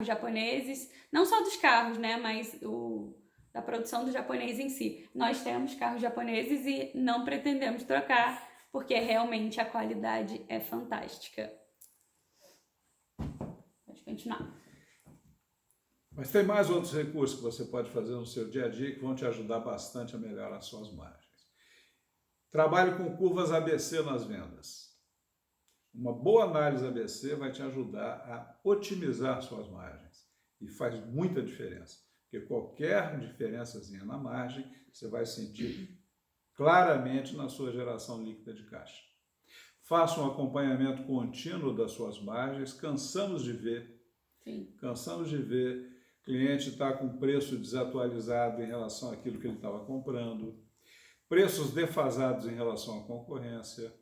japoneses, não só dos carros, né, mas da produção do japonês em si. Nós temos carros japoneses e não pretendemos trocar, porque realmente a qualidade é fantástica. Pode continuar. Mas tem mais outros recursos que você pode fazer no seu dia a dia que vão te ajudar bastante a melhorar suas margens. Trabalhe com curvas ABC nas vendas. Uma boa análise ABC vai te ajudar a otimizar suas margens e faz muita diferença, porque qualquer diferençazinha na margem você vai sentir claramente na sua geração líquida de caixa. Faça um acompanhamento contínuo das suas margens. Cansamos de ver cliente estar com preço desatualizado em relação àquilo que ele estava comprando, preços defasados em relação à concorrência.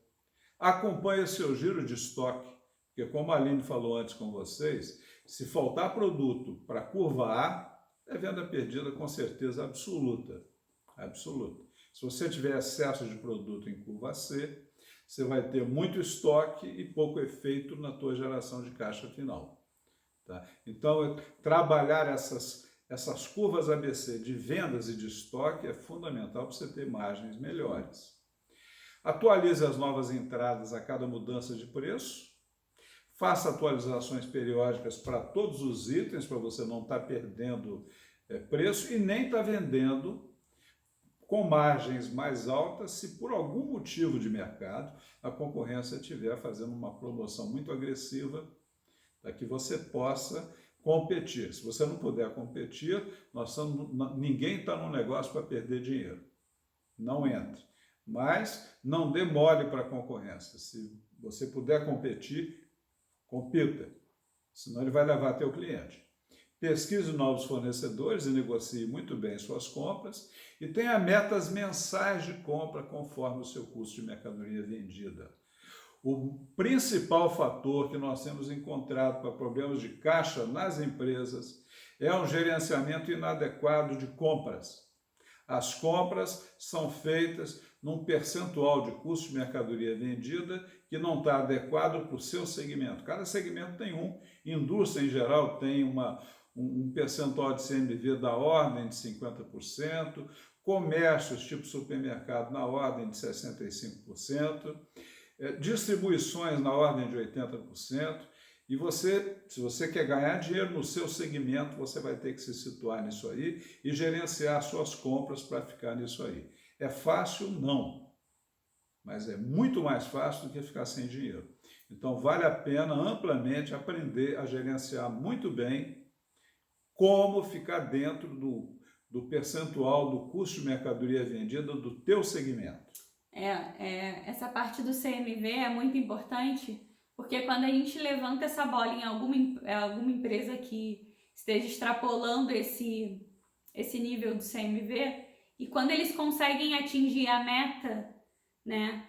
Acompanhe seu giro de estoque, porque como a Aline falou antes com vocês, se faltar produto para a curva A, é venda perdida com certeza absoluta. Absoluta. Se você tiver excesso de produto em curva C, você vai ter muito estoque e pouco efeito na tua geração de caixa final. Tá? Então, trabalhar essas curvas ABC de vendas e de estoque é fundamental para você ter margens melhores. Atualize as novas entradas a cada mudança de preço. Faça atualizações periódicas para todos os itens, para você não estar perdendo preço e nem estar vendendo com margens mais altas se por algum motivo de mercado a concorrência estiver fazendo uma promoção muito agressiva para que você possa competir. Se você não puder competir, ninguém está no negócio para perder dinheiro. Não entre. Mas não dê mole para a concorrência. Se você puder competir, compita, senão ele vai levar teu cliente. Pesquise novos fornecedores e negocie muito bem suas compras e tenha metas mensais de compra conforme o seu custo de mercadoria vendida. O principal fator que nós temos encontrado para problemas de caixa nas empresas é um gerenciamento inadequado de compras. As compras são feitas num percentual de custo de mercadoria vendida que não está adequado para o seu segmento. Cada segmento tem um. Indústria, em geral, tem um percentual de CMV da ordem de 50%, comércios, tipo supermercado, na ordem de 65%, distribuições na ordem de 80%, e você, se você quer ganhar dinheiro no seu segmento, você vai ter que se situar nisso aí e gerenciar suas compras para ficar nisso aí. É fácil? Não. Mas é muito mais fácil do que ficar sem dinheiro. Então vale a pena amplamente aprender a gerenciar muito bem como ficar dentro do percentual do custo de mercadoria vendida do teu segmento. Essa parte do CMV é muito importante, porque quando a gente levanta essa bola em alguma empresa que esteja extrapolando esse nível do CMV, e quando eles conseguem atingir a meta, né?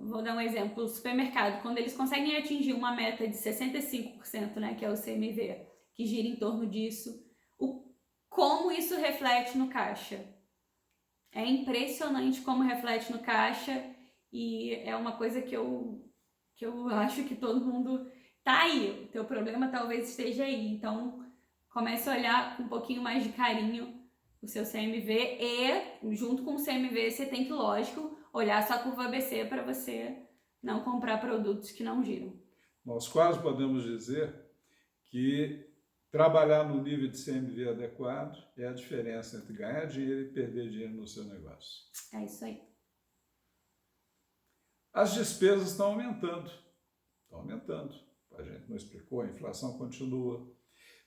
Vou dar um exemplo, o supermercado, quando eles conseguem atingir uma meta de 65%, né, que é o CMV, que gira em torno disso, como isso reflete no caixa. É impressionante como reflete no caixa e é uma coisa que eu acho que todo mundo tá aí. O teu problema talvez esteja aí. Então, comece a olhar com um pouquinho mais de carinho o seu CMV e, junto com o CMV, você tem que, lógico, olhar sua curva ABC para você não comprar produtos que não giram. Nós quase podemos dizer que trabalhar no nível de CMV adequado é a diferença entre ganhar dinheiro e perder dinheiro no seu negócio. É isso aí. As despesas estão aumentando. A gente não explicou, a inflação continua.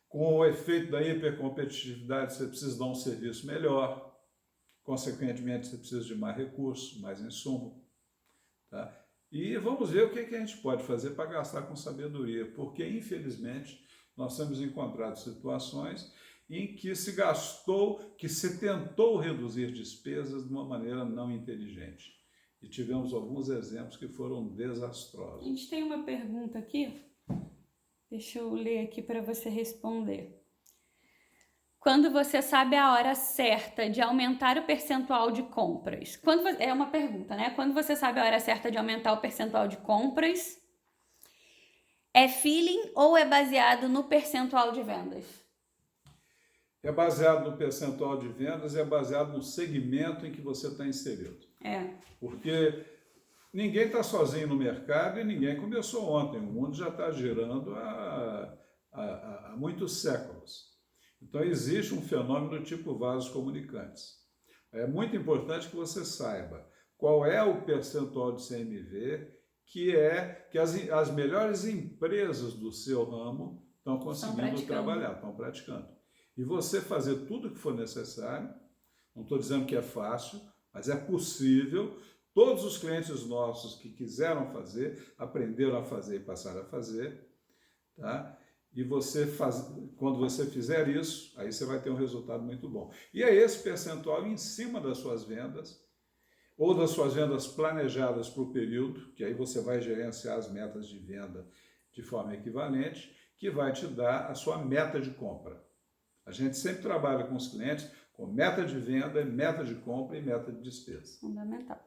Com o efeito da hipercompetitividade, você precisa dar um serviço melhor. Consequentemente, você precisa de mais recursos, mais insumo. Tá? E vamos ver o que a gente pode fazer para gastar com sabedoria, porque, infelizmente, nós temos encontrado situações em que se tentou reduzir despesas de uma maneira não inteligente. E tivemos alguns exemplos que foram desastrosos. A gente tem uma pergunta aqui, deixa eu ler aqui para você responder. Quando você sabe a hora certa de aumentar o percentual de compras? É uma pergunta, né? Quando você sabe a hora certa de aumentar o percentual de compras? É feeling ou é baseado no percentual de vendas? É baseado no percentual de vendas, é baseado no segmento em que você está inserido. Porque ninguém está sozinho no mercado e ninguém começou ontem. O mundo já está girando há muitos séculos. Então, existe um fenômeno tipo vasos comunicantes. É muito importante que você saiba qual é o percentual de CMV que as melhores empresas do seu ramo estão conseguindo trabalhar, estão praticando. E você fazer tudo o que for necessário, não estou dizendo que é fácil, mas é possível. Todos os clientes nossos que quiseram fazer, aprenderam a fazer e passaram a fazer, tá? E quando você fizer isso, aí você vai ter um resultado muito bom. E é esse percentual em cima das suas vendas, ou das suas vendas planejadas para o período, que aí você vai gerenciar as metas de venda de forma equivalente, que vai te dar a sua meta de compra. A gente sempre trabalha com os clientes com meta de venda, meta de compra e meta de despesa. Fundamental.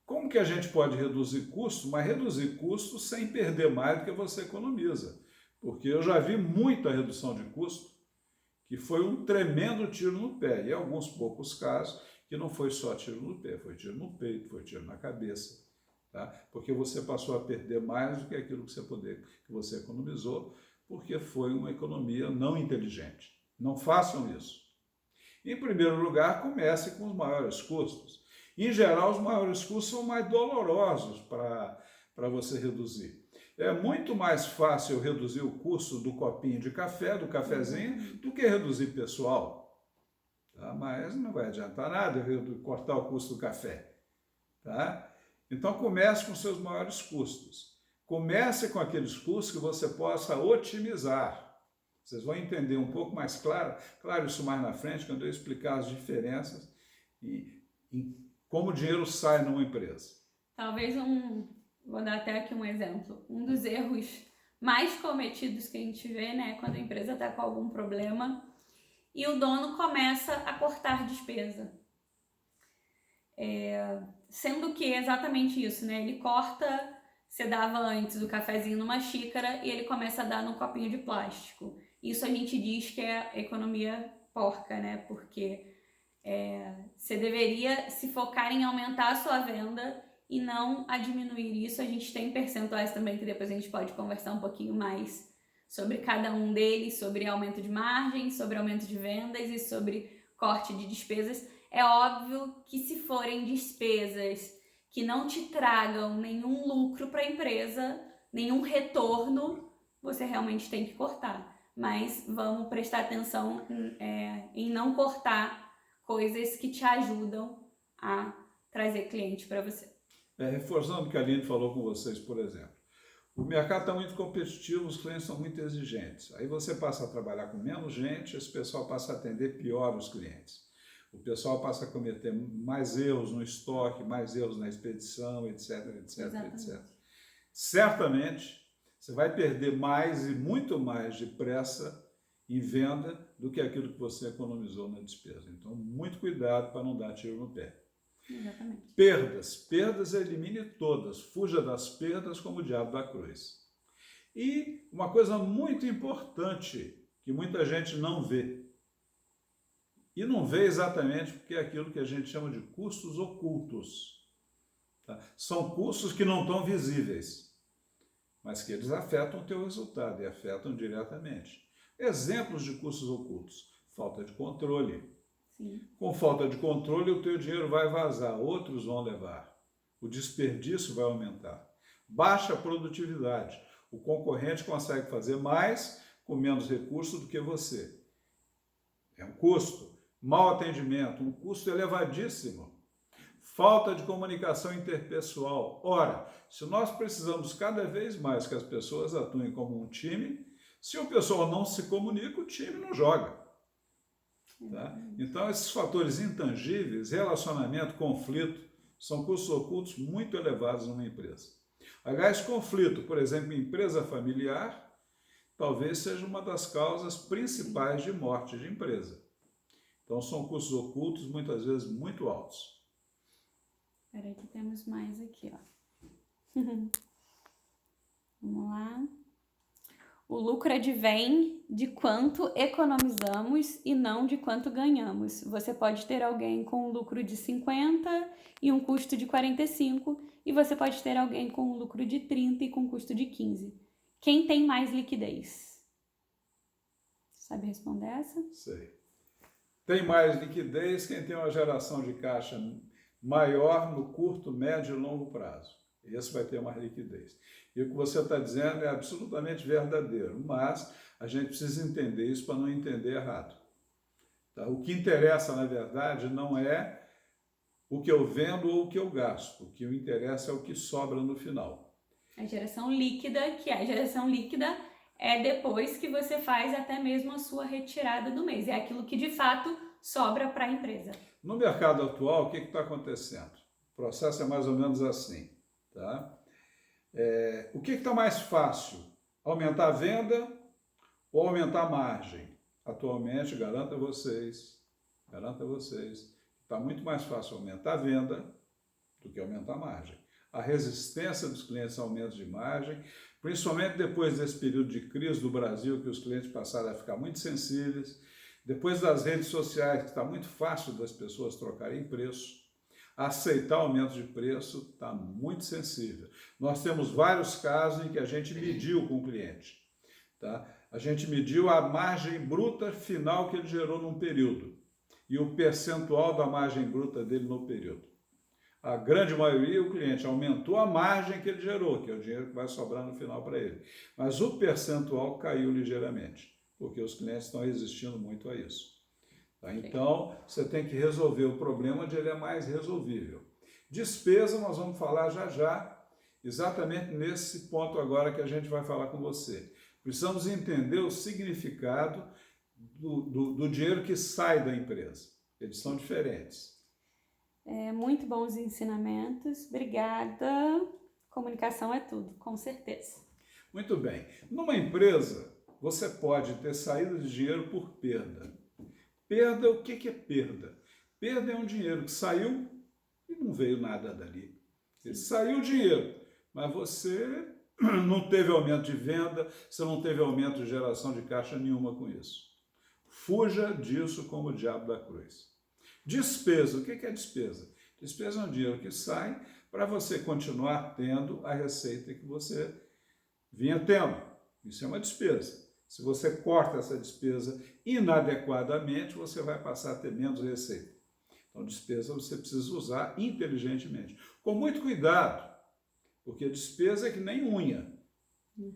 Como que a gente pode reduzir custo, mas reduzir custo sem perder mais do que você economiza? Porque eu já vi muita redução de custo que foi um tremendo tiro no pé, e em alguns poucos casos que não foi só tiro no pé, foi tiro no peito, foi tiro na cabeça, tá? Porque você passou a perder mais do que aquilo que você economizou, porque foi uma economia não inteligente. Não façam isso. Em primeiro lugar, comece com os maiores custos. Em geral, os maiores custos são mais dolorosos para você reduzir. É muito mais fácil reduzir o custo do copinho de café, do cafezinho, do que reduzir pessoal. Tá? Mas não vai adiantar nada eu cortar o custo do café. Tá? Então, comece com seus maiores custos. Comece com aqueles custos que você possa otimizar. Vocês vão entender um pouco mais claro isso mais na frente, quando eu explicar as diferenças e como o dinheiro sai numa empresa. Talvez vou dar até aqui um exemplo. Um dos erros mais cometidos que a gente vê, né, quando a empresa está com algum problema e o dono começa a cortar despesa. Sendo que é exatamente isso, né? Ele corta, você dava antes o cafezinho numa xícara e ele começa a dar num copinho de plástico. Isso a gente diz que é economia porca, né? Porque você deveria se focar em aumentar a sua venda e não a diminuir isso. A gente tem percentuais também que depois a gente pode conversar um pouquinho mais sobre cada um deles, sobre aumento de margem, sobre aumento de vendas e sobre corte de despesas. É óbvio que se forem despesas que não te tragam nenhum lucro para a empresa, nenhum retorno, você realmente tem que cortar. Mas vamos prestar atenção em não cortar coisas que te ajudam a trazer cliente para você. Reforçando o que a Aline falou com vocês, por exemplo. O mercado está muito competitivo, os clientes são muito exigentes. Aí você passa a trabalhar com menos gente, esse pessoal passa a atender pior os clientes. O pessoal passa a cometer mais erros no estoque, mais erros na expedição, etc, etc, etc. Certamente, você vai perder mais e muito mais depressa em venda do que aquilo que você economizou na despesa. Então, muito cuidado para não dar tiro no pé. Exatamente. Perdas elimine todas, fuja das perdas como o diabo da cruz. E uma coisa muito importante que muita gente não vê. E não vê exatamente porque é aquilo que a gente chama de custos ocultos. Tá? São custos que não estão visíveis, mas que eles afetam o teu resultado e afetam diretamente. Exemplos de custos ocultos: falta de controle. Sim. Com falta de controle, o teu dinheiro vai vazar, outros vão levar. O desperdício vai aumentar. Baixa produtividade. O concorrente consegue fazer mais com menos recursos do que você. É um custo. Mau atendimento, um custo elevadíssimo. Falta de comunicação interpessoal. Ora, se nós precisamos cada vez mais que as pessoas atuem como um time, se o pessoal não se comunica, o time não joga. Tá? Então, esses fatores intangíveis, relacionamento, conflito, são custos ocultos muito elevados numa empresa. Aliás, conflito, por exemplo, em empresa familiar, talvez seja uma das causas principais de morte de empresa. Então, são custos ocultos, muitas vezes, muito altos. Espera aí que temos mais aqui, ó. Vamos lá. O lucro advém de quanto economizamos e não de quanto ganhamos. Você pode ter alguém com um lucro de 50 e um custo de 45, e você pode ter alguém com um lucro de 30 e com um custo de 15. Quem tem mais liquidez? Sabe responder essa? Sei. Tem mais liquidez quem tem uma geração de caixa maior no curto, médio e longo prazo. Esse vai ter mais liquidez. E o que você está dizendo é absolutamente verdadeiro, mas a gente precisa entender isso para não entender errado. Tá? O que interessa, na verdade, não é o que eu vendo ou o que eu gasto. O que interessa é o que sobra no final. A geração líquida, que a geração líquida é depois que você faz até mesmo a sua retirada do mês. É aquilo que de fato sobra para a empresa. No mercado atual, o que está acontecendo? O processo é mais ou menos assim. Tá? O que está mais fácil? Aumentar a venda ou aumentar a margem? Atualmente, garanto a vocês, está muito mais fácil aumentar a venda do que aumentar a margem. A resistência dos clientes a aumento de margem, principalmente depois desse período de crise do Brasil, que os clientes passaram a ficar muito sensíveis, depois das redes sociais, que está muito fácil das pessoas trocarem preço, aceitar aumento de preço está muito sensível. Nós temos vários casos em que a gente mediu com o cliente. Tá? A gente mediu a margem bruta final que ele gerou num período e o percentual da margem bruta dele no período. A grande maioria, o cliente aumentou a margem que ele gerou, que é o dinheiro que vai sobrar no final para ele. Mas o percentual caiu ligeiramente, porque os clientes estão resistindo muito a isso. Tá? Então, você tem que resolver o problema onde ele é mais resolvível. Despesa, nós vamos falar já já, exatamente nesse ponto agora que a gente vai falar com você. Precisamos entender o significado do dinheiro que sai da empresa. Eles são diferentes. Muito bons ensinamentos. Obrigada. Comunicação é tudo, com certeza. Muito bem. Numa empresa, você pode ter saído de dinheiro por perda. Perda, o que é perda? Perda é um dinheiro que saiu e não veio nada dali. Ele saiu o dinheiro, mas você não teve aumento de venda, você não teve aumento de geração de caixa nenhuma com isso. Fuja disso como o diabo da cruz. Despesa, o que é despesa? Despesa é um dinheiro que sai para você continuar tendo a receita que você vinha tendo. Isso é uma despesa. Se você corta essa despesa inadequadamente, você vai passar a ter menos receita. Então, despesa você precisa usar inteligentemente. Com muito cuidado, porque despesa é que nem unha.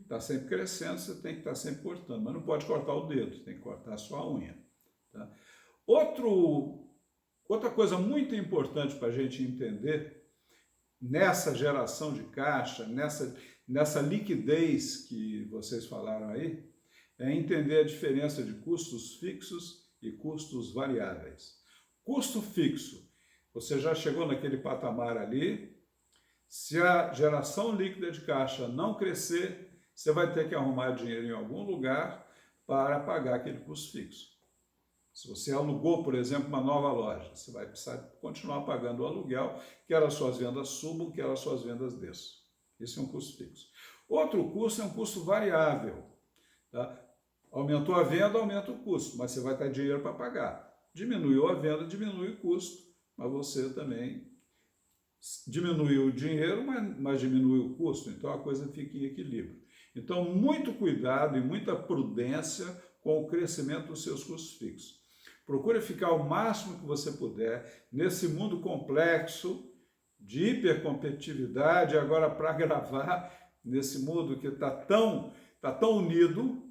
Está sempre crescendo, você tem que estar sempre cortando, mas não pode cortar o dedo, tem que cortar só a unha. Tá? Outra coisa muito importante para a gente entender, nessa geração de caixa, nessa liquidez que vocês falaram aí, é entender a diferença de custos fixos e custos variáveis. Custo fixo, você já chegou naquele patamar ali, se a geração líquida de caixa não crescer, você vai ter que arrumar dinheiro em algum lugar para pagar aquele custo fixo. Se você alugou, por exemplo, uma nova loja, você vai precisar continuar pagando o aluguel, quer as suas vendas subam, quer as suas vendas desçam. Esse é um custo fixo. Outro custo é um custo variável. Tá? Aumentou a venda, aumenta o custo, mas você vai ter dinheiro para pagar. Diminuiu a venda, diminui o custo, mas você também diminuiu o dinheiro, mas diminuiu o custo, então a coisa fica em equilíbrio. Então, muito cuidado e muita prudência com o crescimento dos seus custos fixos. Procure ficar o máximo que você puder nesse mundo complexo de hipercompetitividade, agora para gravar, nesse mundo que está tão unido,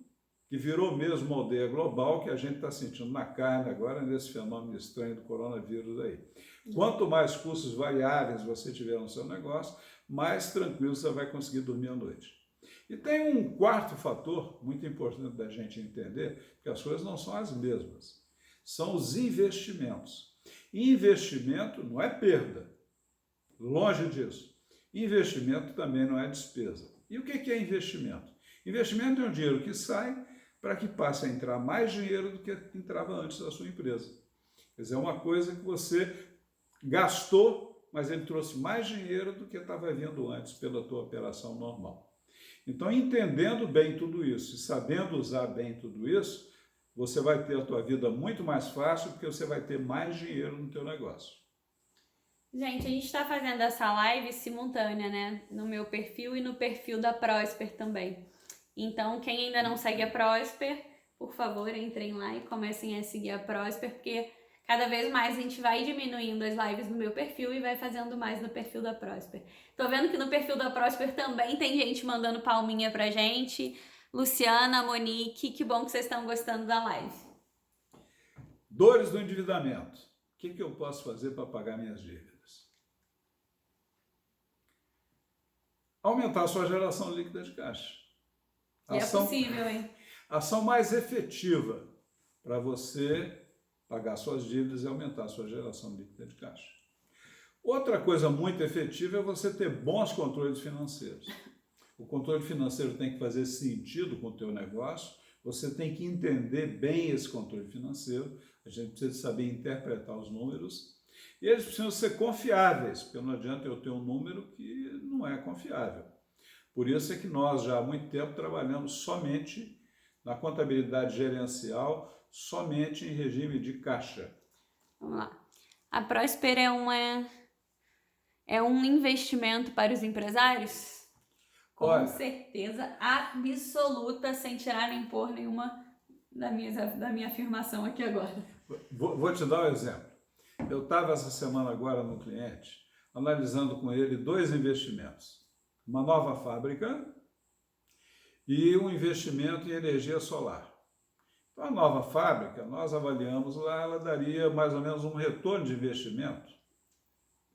que virou mesmo uma aldeia global, que a gente está sentindo na carne agora, nesse fenômeno estranho do coronavírus aí. Quanto mais custos variáveis você tiver no seu negócio, mais tranquilo você vai conseguir dormir à noite. E tem um quarto fator muito importante da gente entender, que as coisas não são as mesmas. São os investimentos. E investimento não é perda. Longe disso. Investimento também não é despesa. E o que é investimento? Investimento é um dinheiro que sai para que passe a entrar mais dinheiro do que entrava antes da sua empresa. Quer dizer, é uma coisa que você gastou, mas ele trouxe mais dinheiro do que estava vindo antes pela tua operação normal. Então, entendendo bem tudo isso e sabendo usar bem tudo isso, você vai ter a tua vida muito mais fácil, porque você vai ter mais dinheiro no teu negócio. Gente, a gente está fazendo essa live simultânea, né? No meu perfil e no perfil da Prosper também. Então, quem ainda não segue a Prosper, por favor, entrem lá e comecem a seguir a Prosper, porque cada vez mais a gente vai diminuindo as lives no meu perfil e vai fazendo mais no perfil da Prosper. Tô vendo que no perfil da Prosper também tem gente mandando palminha pra gente. Luciana, Monique, que bom que vocês estão gostando da live. Dores do endividamento. O que eu posso fazer para pagar minhas dívidas? Aumentar a sua geração líquida de caixa. É possível, hein? A ação mais efetiva para você pagar suas dívidas e aumentar a sua geração líquida de caixa. Outra coisa muito efetiva é você ter bons controles financeiros. O controle financeiro tem que fazer sentido com o teu negócio, você tem que entender bem esse controle financeiro, a gente precisa saber interpretar os números, e eles precisam ser confiáveis, porque não adianta eu ter um número que não é confiável. Por isso é que nós já há muito tempo trabalhamos somente na contabilidade gerencial, somente em regime de caixa. Vamos lá. A Prosper é um investimento para os empresários? Com Olha, certeza absoluta, sem tirar nem pôr nenhuma da minha afirmação aqui agora. Vou te dar um exemplo. Eu estava essa semana agora no cliente, analisando com ele 2 investimentos. Uma nova fábrica e um investimento em energia solar. Então, a nova fábrica, nós avaliamos lá, ela daria mais ou menos um retorno de investimento.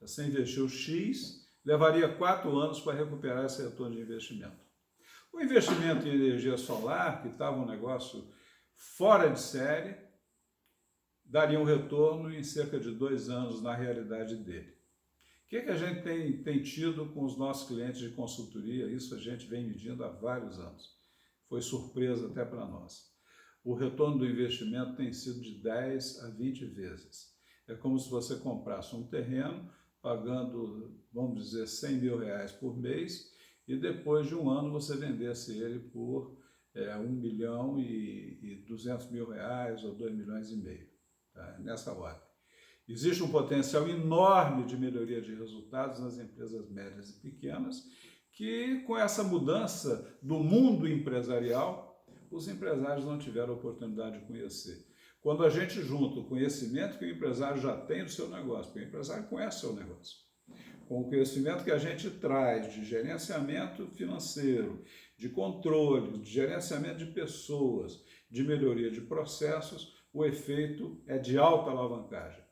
Você investiu X, levaria 4 anos para recuperar esse retorno de investimento. O investimento em energia solar, que estava um negócio fora de série, daria um retorno em cerca de 2 anos na realidade dele. O que a gente tem tido com os nossos clientes de consultoria? Isso a gente vem medindo há vários anos. Foi surpresa até para nós. O retorno do investimento tem sido de 10 a 20 vezes. É como se você comprasse um terreno, pagando, vamos dizer, 100 mil reais por mês, e depois de um ano você vendesse ele por 1 milhão e 200 mil reais ou 2 milhões e meio, tá? Nessa ordem. Existe um potencial enorme de melhoria de resultados nas empresas médias e pequenas, que com essa mudança do mundo empresarial, os empresários não tiveram a oportunidade de conhecer. Quando a gente junta o conhecimento que o empresário já tem do seu negócio, porque o empresário conhece o seu negócio, com o conhecimento que a gente traz de gerenciamento financeiro, de controle, de gerenciamento de pessoas, de melhoria de processos, o efeito é de alta alavancagem.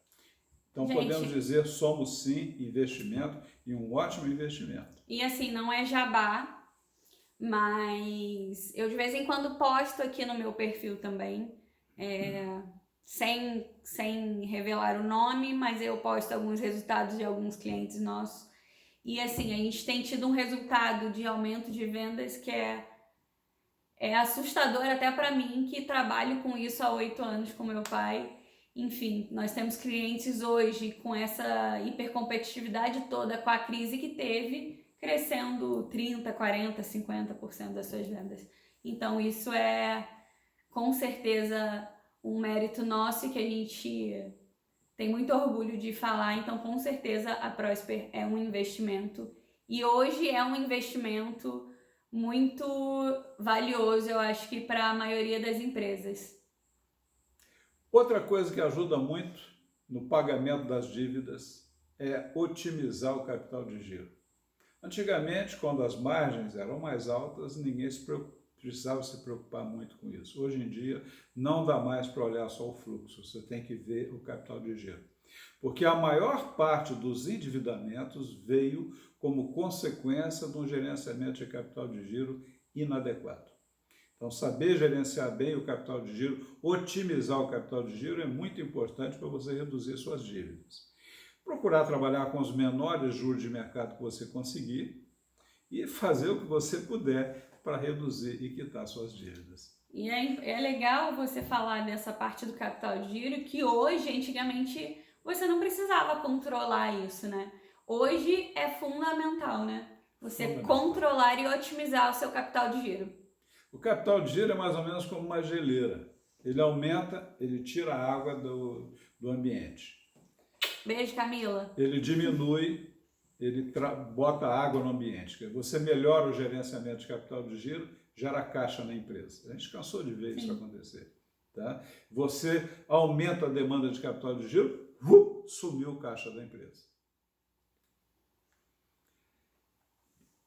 Então, podemos dizer, somos sim investimento e um ótimo investimento. E assim, não é jabá, mas eu de vez em quando posto aqui no meu perfil também, sem revelar o nome, mas eu posto alguns resultados de alguns clientes nossos. E assim, a gente tem tido um resultado de aumento de vendas que é assustador até para mim, que trabalho com isso há 8 anos com meu pai. Enfim, nós temos clientes hoje com essa hipercompetitividade toda, com a crise que teve, crescendo 30%, 40%, 50% das suas vendas. Então isso é com certeza um mérito nosso e que a gente tem muito orgulho de falar. Então com certeza a Prosper é um investimento e hoje é um investimento muito valioso, eu acho que para a maioria das empresas. Outra coisa que ajuda muito no pagamento das dívidas é otimizar o capital de giro. Antigamente, quando as margens eram mais altas, ninguém precisava se preocupar muito com isso. Hoje em dia, não dá mais para olhar só o fluxo, você tem que ver o capital de giro. Porque a maior parte dos endividamentos veio como consequência de um gerenciamento de capital de giro inadequado. Então, saber gerenciar bem o capital de giro, otimizar o capital de giro é muito importante para você reduzir suas dívidas. Procurar trabalhar com os menores juros de mercado que você conseguir e fazer o que você puder para reduzir e quitar suas dívidas. E é legal você falar dessa parte do capital de giro, que hoje, antigamente, você não precisava controlar isso, né? Hoje é fundamental, né? Você controlar e otimizar o seu capital de giro. O capital de giro é mais ou menos como uma geleira. Ele aumenta, ele tira a água do ambiente. Beijo, Camila. Ele diminui, ele bota água no ambiente. Você melhora o gerenciamento de capital de giro, gera caixa na empresa. A gente cansou de ver isso acontecer. Tá? Você aumenta a demanda de capital de giro, sumiu o caixa da empresa.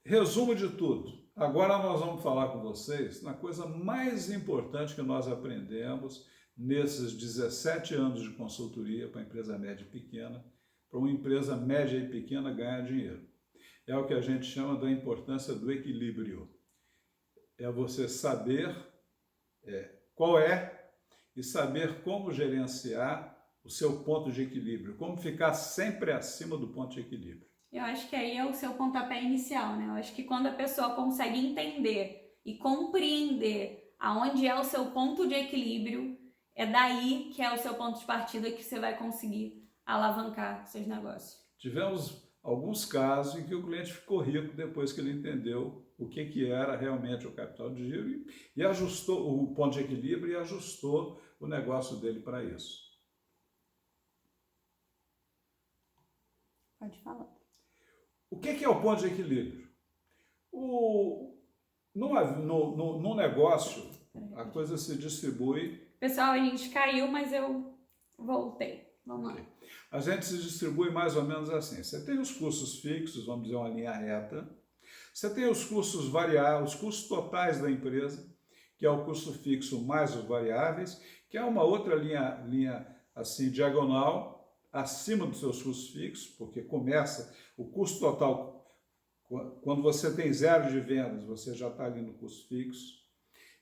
Resumo de tudo. Agora nós vamos falar com vocês na coisa mais importante que nós aprendemos nesses 17 anos de consultoria para empresa média e pequena, para uma empresa média e pequena ganhar dinheiro. É o que a gente chama da importância do equilíbrio. É você saber qual é e saber como gerenciar o seu ponto de equilíbrio, como ficar sempre acima do ponto de equilíbrio. Eu acho que aí é o seu pontapé inicial, né? Eu acho que quando a pessoa consegue entender e compreender aonde é o seu ponto de equilíbrio, é daí que é o seu ponto de partida que você vai conseguir alavancar seus negócios. Tivemos alguns casos em que o cliente ficou rico depois que ele entendeu o que era realmente o capital de giro e ajustou o ponto de equilíbrio e ajustou o negócio dele para isso. Pode falar. O que é o ponto de equilíbrio? No negócio, a coisa se distribui... Pessoal, a gente caiu, mas eu voltei. Vamos lá. A gente se distribui mais ou menos assim. Você tem os custos fixos, vamos dizer, uma linha reta. Você tem os custos variáveis, os custos totais da empresa, que é o custo fixo mais os variáveis, que é uma outra linha assim, diagonal, acima dos seus custos fixos, porque começa o custo total, quando você tem 0 de vendas, você já está ali no custo fixo,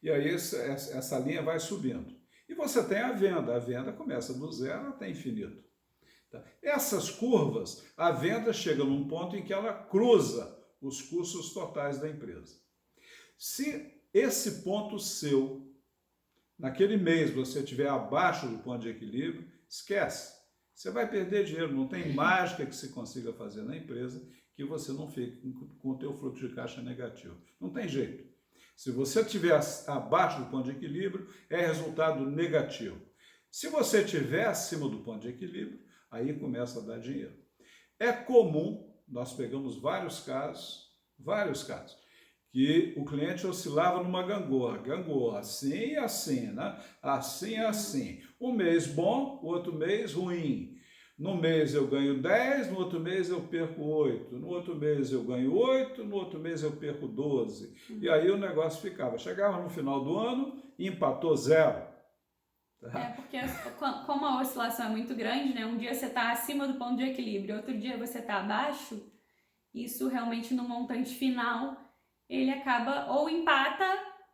e aí essa linha vai subindo. E você tem a venda começa do 0 até infinito. Tá? Essas curvas, a venda chega num ponto em que ela cruza os custos totais da empresa. Se esse ponto seu, naquele mês, você estiver abaixo do ponto de equilíbrio, esquece. Você vai perder dinheiro, não tem mágica que se consiga fazer na empresa que você não fique com o teu fluxo de caixa negativo. Não tem jeito. Se você estiver abaixo do ponto de equilíbrio, é resultado negativo. Se você estiver acima do ponto de equilíbrio, aí começa a dar dinheiro. É comum, nós pegamos vários casos, que o cliente oscilava numa gangorra, assim e assim, né? Assim e assim. Um mês bom, o outro mês ruim. No mês eu ganho 10, no outro mês eu perco 8. No outro mês eu ganho 8, no outro mês eu perco 12. E aí o negócio ficava. Chegava no final do ano e empatou 0. Tá? É, porque como a oscilação é muito grande, né? Um dia você está acima do ponto de equilíbrio, outro dia você está abaixo, isso realmente no montante final ele acaba ou empata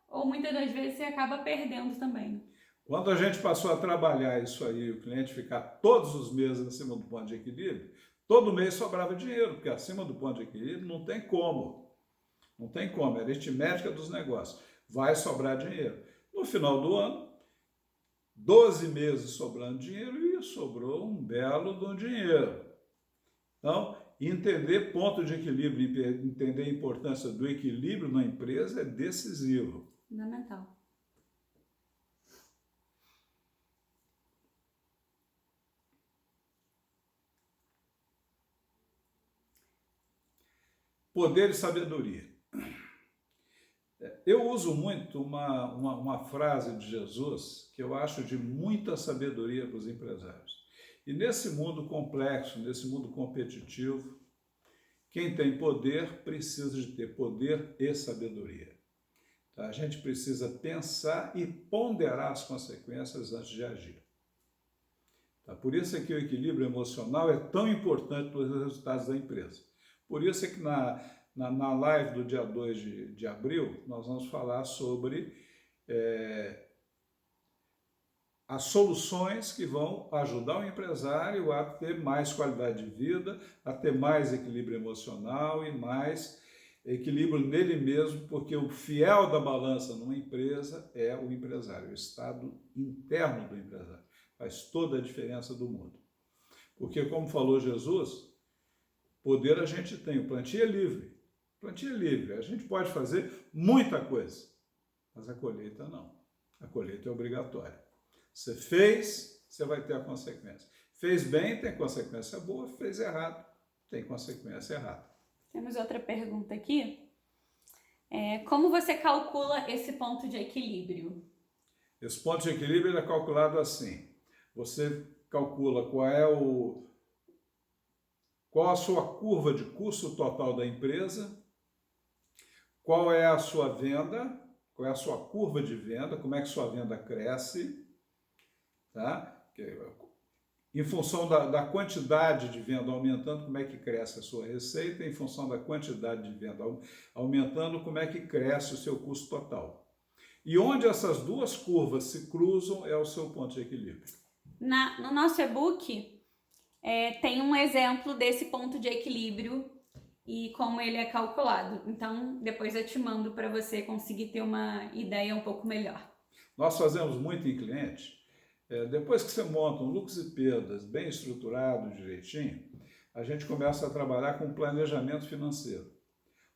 ou muitas das vezes você acaba perdendo também. Quando a gente passou a trabalhar isso aí, o cliente ficar todos os meses acima do ponto de equilíbrio, todo mês sobrava dinheiro, porque acima do ponto de equilíbrio não tem como. Não tem como, é a aritmética dos negócios. Vai sobrar dinheiro. No final do ano, 12 meses sobrando dinheiro e sobrou um belo de um dinheiro. Então, entender ponto de equilíbrio, entender a importância do equilíbrio na empresa é decisivo. Fundamental. Poder e sabedoria. Eu uso muito uma frase de Jesus que eu acho de muita sabedoria para os empresários. E nesse mundo complexo, nesse mundo competitivo, quem tem poder precisa de ter poder e sabedoria. Tá? A gente precisa pensar e ponderar as consequências antes de agir. Tá? Por isso é que o equilíbrio emocional é tão importante para os resultados da empresa. Por isso é que na live do dia 2 de abril, nós vamos falar sobre as soluções que vão ajudar o empresário a ter mais qualidade de vida, a ter mais equilíbrio emocional e mais equilíbrio nele mesmo, porque o fiel da balança numa empresa é o empresário, o estado interno do empresário. Faz toda a diferença do mundo. Porque, como falou Jesus, poder a gente tem, o plantio é livre, Plantia livre. A gente pode fazer muita coisa, mas a colheita não. A colheita é obrigatória. Você fez, você vai ter a consequência. Fez bem, tem consequência boa. Fez errado, tem consequência errada. Temos outra pergunta aqui. Como você calcula esse ponto de equilíbrio? Esse ponto de equilíbrio é calculado assim. Você calcula qual a sua curva de custo total da empresa, qual é a sua venda, qual é a sua curva de venda, como é que sua venda cresce, tá? Em função da quantidade de venda aumentando, como é que cresce a sua receita, em função da quantidade de venda aumentando, como é que cresce o seu custo total. E onde essas duas curvas se cruzam é o seu ponto de equilíbrio. No nosso e-book tem um exemplo desse ponto de equilíbrio e como ele é calculado. Então, depois eu te mando para você conseguir ter uma ideia um pouco melhor. Nós fazemos muito em cliente. Depois que você monta um lucros e perdas bem estruturado, direitinho, a gente começa a trabalhar com planejamento financeiro.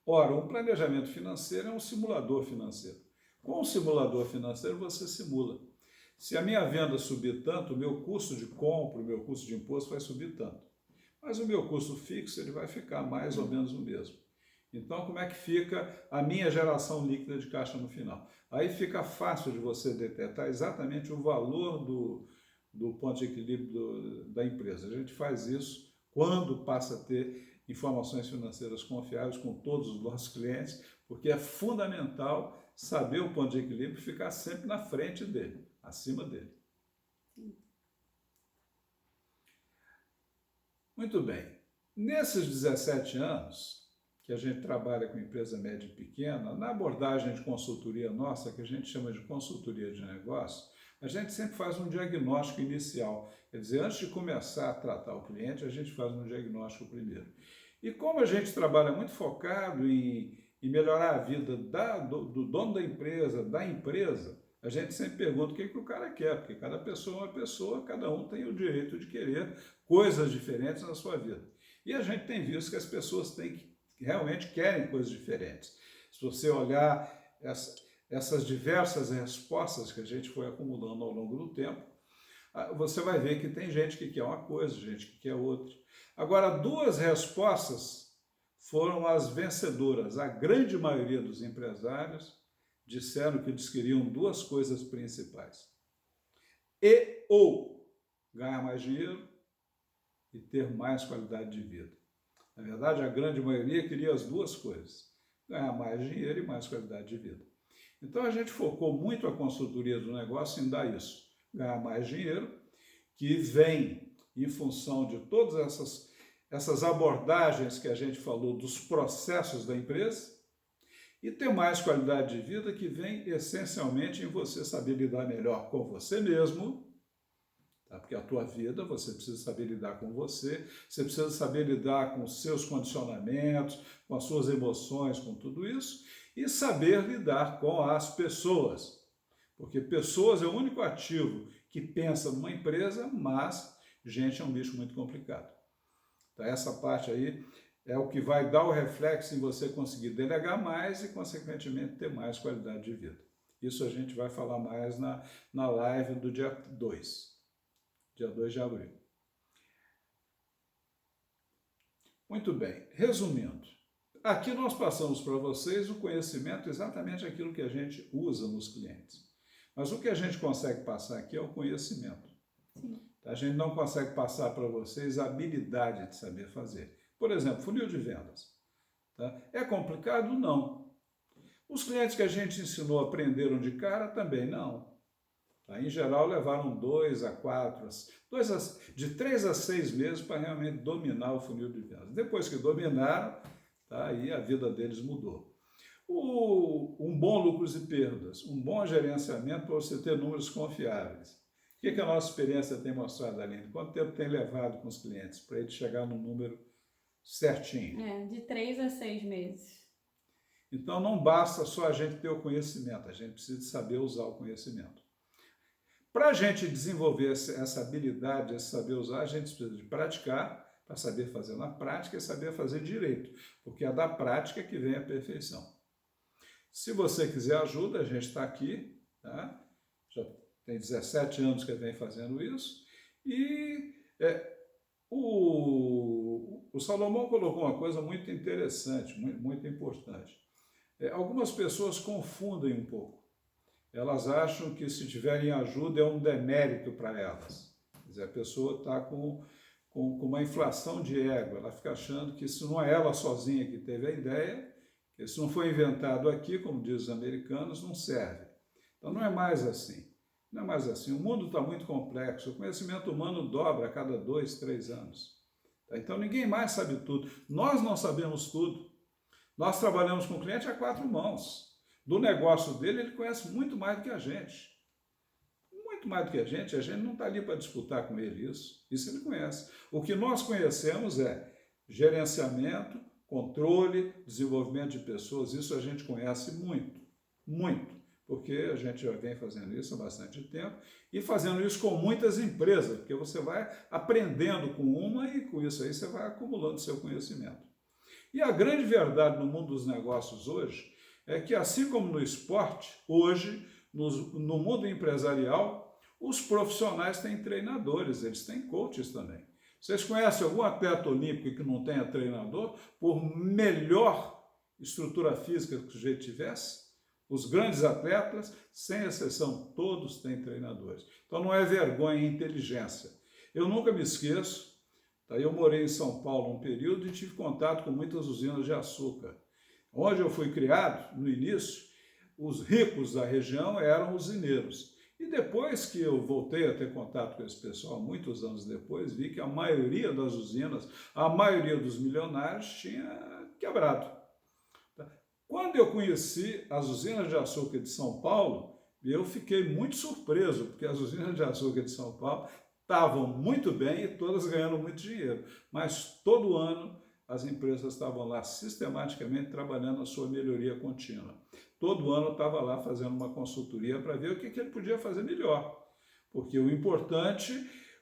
Ora, um planejamento financeiro é um simulador financeiro. Com o simulador financeiro, você simula. Se a minha venda subir tanto, o meu custo de compra, o meu custo de imposto vai subir tanto. Mas o meu custo fixo ele vai ficar mais ou menos o mesmo. Então, como é que fica a minha geração líquida de caixa no final? Aí fica fácil de você detectar exatamente o valor do ponto de equilíbrio da empresa. A gente faz isso quando passa a ter informações financeiras confiáveis com todos os nossos clientes, porque é fundamental saber o ponto de equilíbrio e ficar sempre na frente dele, acima dele. Muito bem. Nesses 17 anos que a gente trabalha com empresa média e pequena, na abordagem de consultoria nossa, que a gente chama de consultoria de negócio, a gente sempre faz um diagnóstico inicial. Quer dizer, antes de começar a tratar o cliente, a gente faz um diagnóstico primeiro. E como a gente trabalha muito focado em melhorar a vida do dono da empresa, a gente sempre pergunta o que o cara quer, porque cada pessoa é uma pessoa, cada um tem o direito de querer coisas diferentes na sua vida. E a gente tem visto que as pessoas realmente querem coisas diferentes. Se você olhar essas diversas respostas que a gente foi acumulando ao longo do tempo, você vai ver que tem gente que quer uma coisa, gente que quer outra. Agora, duas respostas foram as vencedoras. A grande maioria dos empresários disseram que eles queriam duas coisas principais. Ou ganhar mais dinheiro e ter mais qualidade de vida. Na verdade, a grande maioria queria as duas coisas, ganhar mais dinheiro e mais qualidade de vida. Então, a gente focou muito a consultoria do negócio em dar isso, ganhar mais dinheiro, que vem em função de todas essas abordagens que a gente falou dos processos da empresa, e ter mais qualidade de vida, que vem essencialmente em você saber lidar melhor com você mesmo, porque a tua vida, você precisa saber lidar com você precisa saber lidar com os seus condicionamentos, com as suas emoções, com tudo isso, e saber lidar com as pessoas. Porque pessoas é o único ativo que pensa numa empresa, mas gente é um bicho muito complicado. Então essa parte aí é o que vai dar o reflexo em você conseguir delegar mais e, consequentemente, ter mais qualidade de vida. Isso a gente vai falar mais na live do dia 2. Dia 2 de abril. Muito bem, resumindo, aqui nós passamos para vocês o conhecimento, exatamente aquilo que a gente usa nos clientes. Mas o que a gente consegue passar aqui é o conhecimento. Sim. A gente não consegue passar para vocês a habilidade de saber fazer. Por exemplo, funil de vendas. Tá? É complicado? Não. Os clientes que a gente ensinou aprenderam de cara? Também não. Em geral, levaram 2 a 4, de 3 a 6 meses para realmente dominar o funil de vendas. Depois que dominaram, aí a vida deles mudou. Um bom lucros e perdas, um bom gerenciamento para você ter números confiáveis. O que a nossa experiência tem mostrado, Aline? Quanto tempo tem levado com os clientes para ele chegar no número certinho? De 3 a 6 meses. Então, não basta só a gente ter o conhecimento, a gente precisa saber usar o conhecimento. Para a gente desenvolver essa habilidade, esse saber usar, a gente precisa de praticar para saber fazer na prática e saber fazer direito, porque é da prática que vem a perfeição. Se você quiser ajuda, a gente está aqui, tá? Já tem 17 anos que eu venho fazendo isso, e o Salomão colocou uma coisa muito interessante, muito importante. Algumas pessoas confundem um pouco. Elas acham que se tiverem ajuda é um demérito para elas. Quer dizer, a pessoa está com uma inflação de ego, ela fica achando que isso não é ela sozinha que teve a ideia, que isso não foi inventado aqui, como dizem os americanos, não serve. Então não é mais assim. Não é mais assim. O mundo está muito complexo, o conhecimento humano dobra a cada 2, 3 anos. Então ninguém mais sabe tudo. Nós não sabemos tudo. Nós trabalhamos com o cliente a 4 mãos. Do negócio dele, ele conhece muito mais do que a gente. Muito mais do que a gente não está ali para disputar com ele isso. Isso ele conhece. O que nós conhecemos é gerenciamento, controle, desenvolvimento de pessoas. Isso a gente conhece muito, muito. Porque a gente já vem fazendo isso há bastante tempo e fazendo isso com muitas empresas, porque você vai aprendendo com uma e com isso aí você vai acumulando seu conhecimento. E a grande verdade no mundo dos negócios hoje é que, assim como no esporte, hoje, no mundo empresarial, os profissionais têm treinadores, eles têm coaches também. Vocês conhecem algum atleta olímpico que não tenha treinador, por melhor estrutura física que o sujeito tivesse? Os grandes atletas, sem exceção, todos têm treinadores. Então não é vergonha, é inteligência. Eu nunca me esqueço, eu morei em São Paulo um período e tive contato com muitas usinas de açúcar. Onde eu fui criado, no início, os ricos da região eram usineiros. E depois que eu voltei a ter contato com esse pessoal, muitos anos depois, vi que a maioria das usinas, a maioria dos milionários tinha quebrado. Quando eu conheci as usinas de açúcar de São Paulo, eu fiquei muito surpreso, porque as usinas de açúcar de São Paulo estavam muito bem e todas ganhando muito dinheiro. Mas todo ano as empresas estavam lá sistematicamente trabalhando a sua melhoria contínua. Todo ano estava lá fazendo uma consultoria para ver o que ele podia fazer melhor. Porque o importante,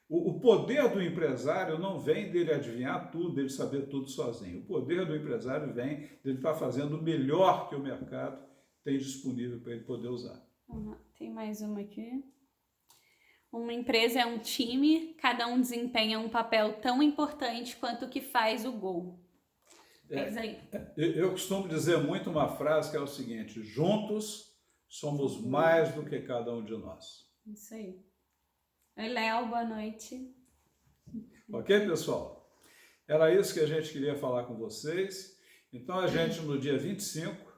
o poder do empresário não vem dele adivinhar tudo, dele saber tudo sozinho. O poder do empresário vem dele estar fazendo o melhor que o mercado tem disponível para ele poder usar. Tem mais uma aqui. Uma empresa é um time, cada um desempenha um papel tão importante quanto o que faz o gol. Eu costumo dizer muito uma frase que é o seguinte: juntos somos mais do que cada um de nós. Isso aí. Oi, Léo, boa noite. Ok, pessoal? Era isso que a gente queria falar com vocês. Então a gente, no dia 25,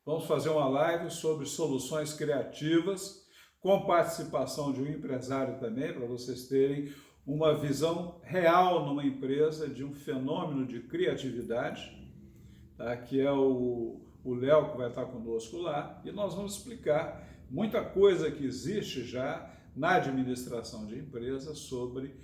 vamos fazer uma live sobre soluções criativas, com participação de um empresário também, para vocês terem uma visão real numa empresa de um fenômeno de criatividade, tá? Que é o Léo que vai estar conosco lá, e nós vamos explicar muita coisa que existe já na administração de empresas sobre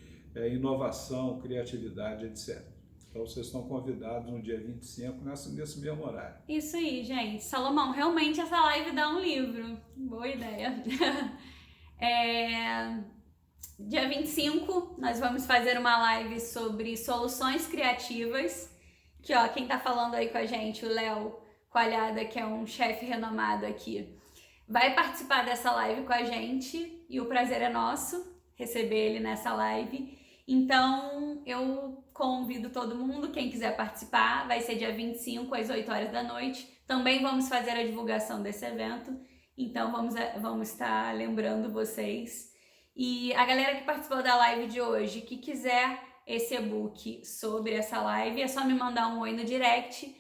inovação, criatividade, etc. Então vocês estão convidados no dia 25, nesse mesmo horário. Isso aí, gente. Salomão, realmente essa live dá um livro. Boa ideia. Dia 25, nós vamos fazer uma live sobre soluções criativas. Que, ó, quem tá falando aí com a gente, o Léo Coalhada, que é um chefe renomado aqui, vai participar dessa live com a gente e o prazer é nosso receber ele nessa live. Então, eu convido todo mundo, quem quiser participar, vai ser dia 25 às 8 horas da noite. Também vamos fazer a divulgação desse evento, então vamos estar lembrando vocês. E a galera que participou da live de hoje, que quiser esse e-book sobre essa live, é só me mandar um oi no direct,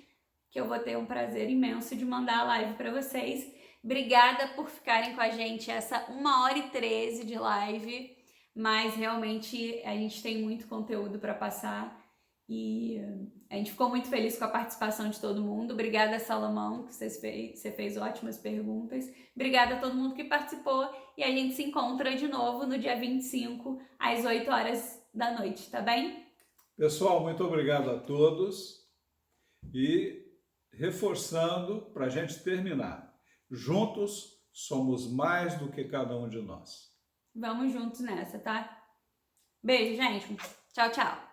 que eu vou ter um prazer imenso de mandar a live para vocês. Obrigada por ficarem com a gente essa 1h13 de live. Mas realmente a gente tem muito conteúdo para passar e a gente ficou muito feliz com a participação de todo mundo. Obrigada, Salomão, que você fez ótimas perguntas. Obrigada a todo mundo que participou e a gente se encontra de novo no dia 25 às 8 horas da noite, tá bem? Pessoal, muito obrigado a todos e reforçando para a gente terminar. Juntos somos mais do que cada um de nós. Vamos juntos nessa, tá? Beijo, gente. Tchau, tchau.